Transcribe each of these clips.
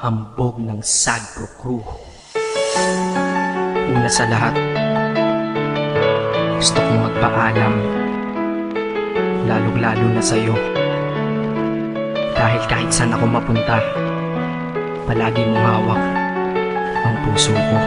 hambog ng Sagpro Crew. Una sa lahat, gusto kong magpaalam, lalong-lalo na sa'yo. Dahil kahit saan ako mapunta, palagi mong hawak ang puso ko.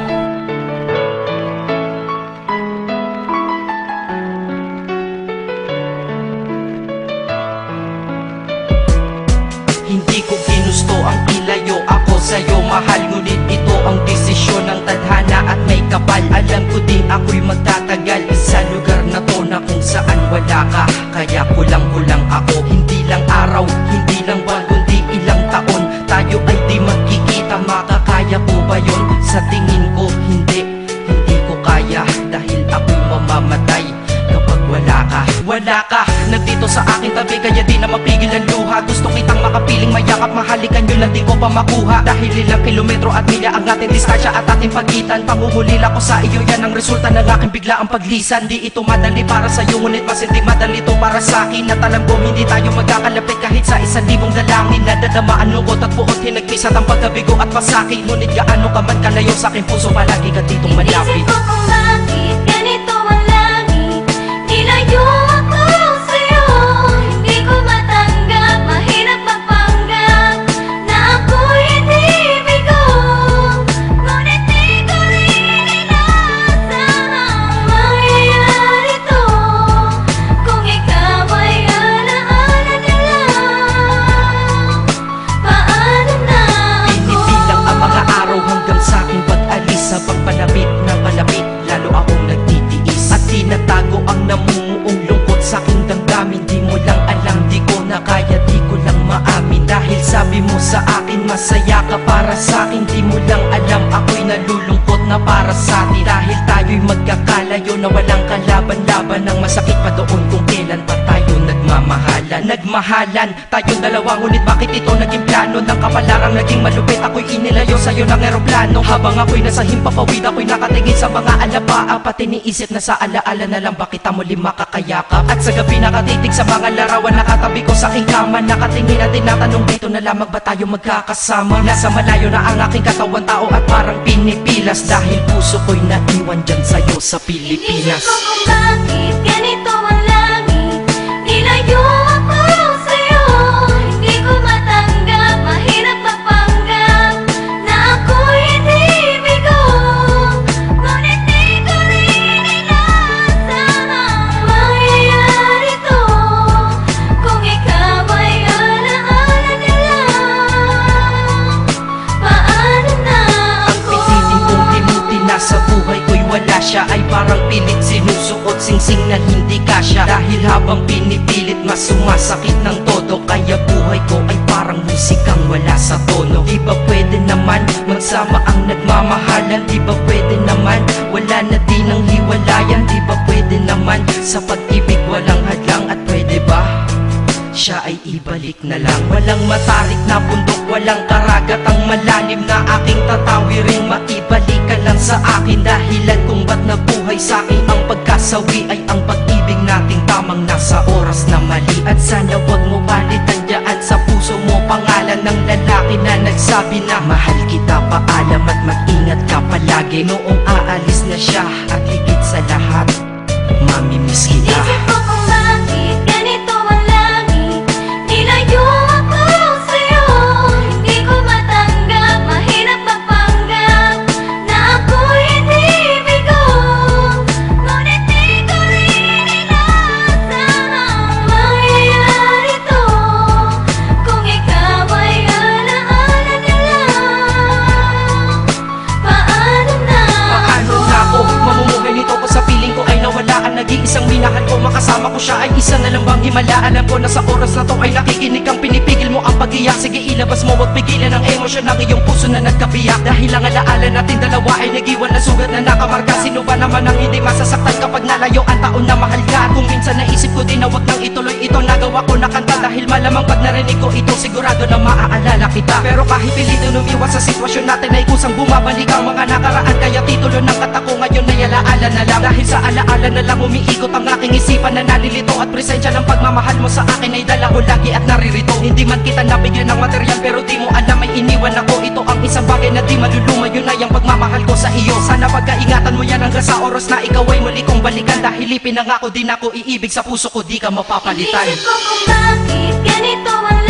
Hindi ko ginusto ang ilayo ako sa'yo, mahal. Ngunit ito ang desisyon ng tadhana at may kapal. Alam ko din ako'y magtatagal sa lugar na to na kung saan wala ka. Kaya kulang-kulang ako, hindi lang araw, hindi lang buwan, kundi ilang taon. Tayo ay di magkikita, makakaya ko ba yun? Sa tingin ko hindi ko kaya. Dahil ako'y mamamatay kapag wala ka. Wala ka, nandito sa aking tabi, kaya di na mapigil ang luha. Gusto kitang makapiling mayakap, mahalikan yun lang di ko pa makuha. Dahil ilang kilometro at milya ang ating distansya at ating pagitan. Pangungulila ko sa iyo, yan ang resulta ng aking biglaang paglisan. Di ito madali para sa'yo, ngunit mas hindi madali to para sa'kin. At alam ko hindi tayo magkakalapit kahit sa 1,000 dalangin. Nadadama ang lungkot at buot hinagpis at ang pagkabigo at pasakit. Ngunit gaano ka man kalayo sa aking puso, palagi ka ditong malapit. Inisip ko kung bakit ganito ang langit, nilayo ako sa'yo. Hindi ko matanggap, mahirap magpanggap na ako'y hindi bigo. Ngunit di ko rin inaasahang mangyayari to. Kung ikaw ay alaala na lang, paano na ako? Pinipilang ang mga araw hanggang sa aking pag-alis. Sa pagpalapit na palapit, lalo akong nagtitiis. At tinatago ang namumuong lungkot sa aking damdamin. Di mo lang alam, di ko na kaya, di ko lang maamin. Dahil sabi mo sa akin, masaya ka para sa akin. Di mo lang alam, ako'y nalulungkot na para sa atin. Dahil tayo'y magkakalayo na walang kalaban-laban. Ang masakit pa doon kung kailan pa tayo nagmamahalan. Nagmahalan tayong dalawa, ngunit bakit ito naging plano? Ng kapalarang naging malupit, ako'y inilayo sa'yo ng eroplano. Habang ako'y nasa himpapawid, ako'y nakatingin sa mga alapaap. At iniisip na sa alaala na lang bakit kita muli makakayakap. At sa gabi nakatitig sa mga larawan, nakatabi ko sa aking kama. Nakatingin at tinatanong, dito na lamang ba tayo magkakasama? Nasa malayo na ang aking katawan, tao at parang pinipilas. Dahil puso ko'y naiwan dyan sa'yo sa Pilipinas. Inisip ko kung bakit ganito ang langit, nilayo ako sa'yo. Hindi ko matanggap, mahirap magpanggap na ako'y hindi bigo. Ngunit di ko rin inaasahang mangyayari to. Kung ikaw ay alaala na lang, paano na Ang ako? pilitin kong limutin na sa buhay ko'y wala siya, ay parang pilit sinusuot, singsing na hindi kasya. Dahil habang pinipilit, mas sumasakit ng todo. Kaya buhay ko ay parang musikang wala sa tono. Di ba pwede naman magsama ang nagmamahalan? Di ba pwede naman wala na din ang hiwalayan? Di ba pwede naman sa pag-ibig walang hadlang? At pwede ba siya ay ibalik na lang? Walang matarik na bundok, walang karagat ang malalim na aking tatawiring. Maibalik ka lang sa akin, dahilan kung ba't nabuhay sa akin ang pagkasawi ay ang pag-ibig nating tamang nasa oras na mali. At sana wag mo palitan dyan sa puso mo pangalan ng lalaki na nagsabi na mahal kita, paalam at mag-ingat ka palagi. Noong aalis na siya at higit sa lahat, mamimiss kita. Inisip ko kung bakit ganito ang langit, nilayo ako sa'yo. Hindi ko matanggap, mahirap magpanggap na ako'y hindi bigo. Ngunit di ko rin inaasahang mangyayari to. Kung ikaw ay alaala na lang, paano na Paano na ako mamumuhay nito ko sa piling ko ay nawala ang nag-iisang minahal ko? Makasama ko siya ay isa na lang bang himala? Alam ko na sa oras na to ay nakikinig kang pinipigil mo ang pag-iyak. Sige ilabas mo, wag pigilan ang emosyon ng iyong puso na nagkabiyak. Dahil ang alaala natin dalawa ay nag-iwan na sugat na nakamarka. Sino ba naman ang hindi masasaktan kapag nalayo ang taon na mahal ka? Kung minsan naisip ko din na wag nang ituloy ito, nagawa ko na kanta. Dahil malamang pag narinig ko ito, sigurado na maaalala kita. Pero kahit pilitin umiwas sa sitwasyon natin ay kusang bumabalik ang mga nakaraan. Kaya titulo ng kata ko ngayon ay alaala na lang. Dahil sa alaala na lang umiikot ang aking isipan na nalilito. At presensya ng pagmamahal mo sa akin ay dala ko lagi at naririto. Hindi man kita nabigyan ng material, pero di mo alam ay iniwan iwan ako, ito ang isang bagay na di maluluma. Yun ay ang pagmamahal ko sa iyo. Sana pagkaingatan mo yan hanggang sa oras na ikaw ay muli kong balikan. Dahil ipinangako din ako, iibig sa puso ko di ka mapapalitan. Iisip ko kung bakit ganito ang